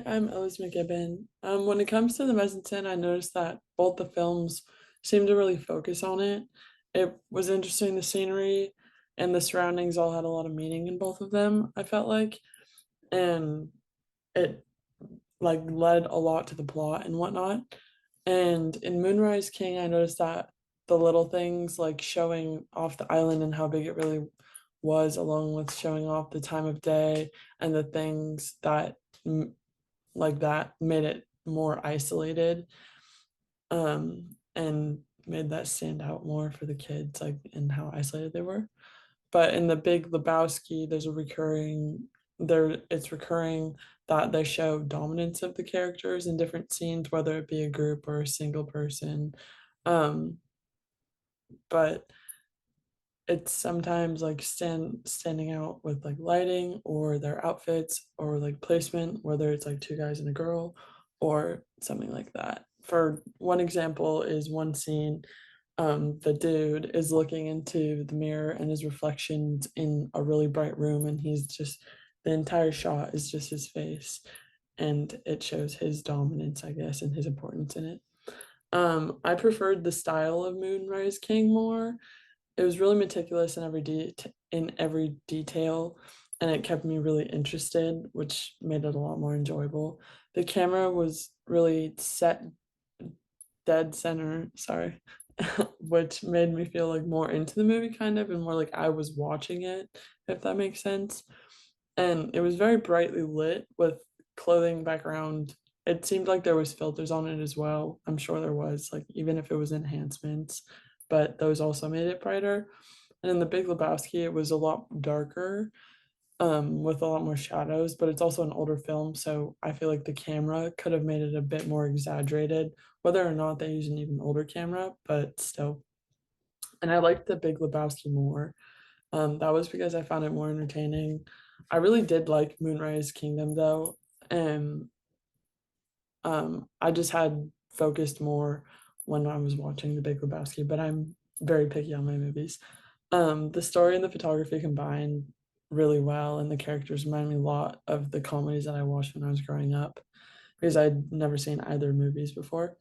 I'm Elise McGibbon. When it comes to the Mezzanine, I noticed that both the films seem to really focus on it. It was interesting, the scenery and the surroundings all had a lot of meaning in both of them, I felt like, and it like led a lot to the plot and whatnot. And in Moonrise King, I noticed that the little things like showing off the island and how big it really was, along with showing off the time of day and the things that like that made it more isolated, and made that stand out more for the kids, like in how isolated they were. But in the Big Lebowski, there's a recurring there it's recurring that they show dominance of the characters in different scenes, whether it be a group or a single person. Um, but it's sometimes like standing out with like lighting or their outfits or like placement, whether it's like two guys and a girl or something like that. For one example is one scene, the dude is looking into the mirror and his reflections in a really bright room, and he's just the entire shot is just his face, and it shows his dominance, I guess, and his importance in it. I preferred the style of Moonrise King more. It was really meticulous in in every detail, and it kept me really interested, which made it a lot more enjoyable. The camera was really set dead center, sorry, which made me feel like more into the movie kind of, and more like I was watching it, if that makes sense. And it was very brightly lit with clothing background. It seemed like there was filters on it as well. I'm sure there was, like even if it was enhancements, but those also made it brighter. And in the Big Lebowski, it was a lot darker, with a lot more shadows, but it's also an older film, so I feel like the camera could have made it a bit more exaggerated, whether or not they use an even older camera, but still. And I liked the Big Lebowski more. That was because I found it more entertaining. I really did like Moonrise Kingdom though, and I just had focused more when I was watching The Big Lebowski, but I'm very picky on my movies. The story and the photography combined really well, and the characters remind me a lot of the comedies that I watched when I was growing up because I'd never seen either movies before.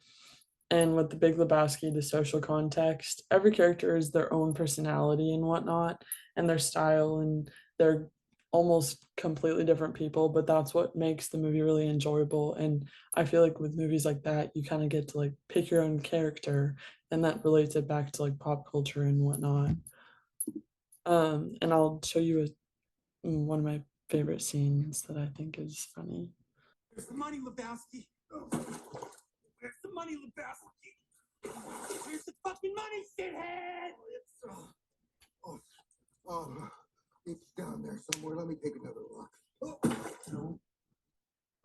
And with The Big Lebowski, the social context, every character is their own personality and whatnot, and their style, and they're almost completely different people, but that's what makes the movie really enjoyable. And I feel like with movies like that, you kind of get to like pick your own character, and that relates it back to like pop culture and whatnot. And I'll show you one of my favorite scenes that I think is funny. Where's the money, Lebowski? Where's the money, Lebowski? Where's the fucking money, shithead? Oh, oh, it's down there somewhere. Let me take another look. Oh, no.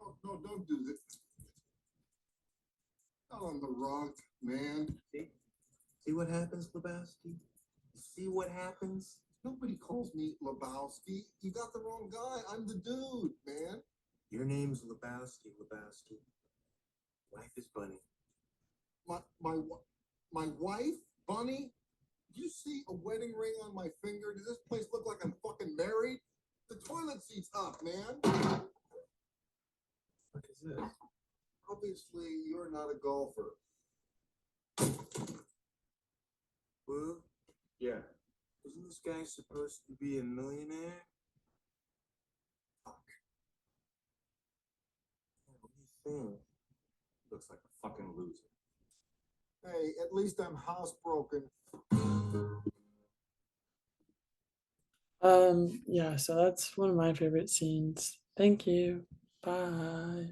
Oh, no, don't do this. Not on the rug, man. See what happens, Lebowski? See what happens? Nobody calls me Lebowski. You got the wrong guy. I'm the dude, man. Your name's Lebowski, Lebowski. Life is Bunny. My wife, Bunny. Do you see a wedding ring on my finger? Does this place look like I'm fucking married? The toilet seat's up, man. What is this? Obviously, you're not a golfer. Well, Yeah. isn't this guy supposed to be a millionaire? Fuck. What do you think? Looks like a fucking loser. Hey, at least I'm housebroken. Yeah, so that's one of my favorite scenes. Thank you. Bye.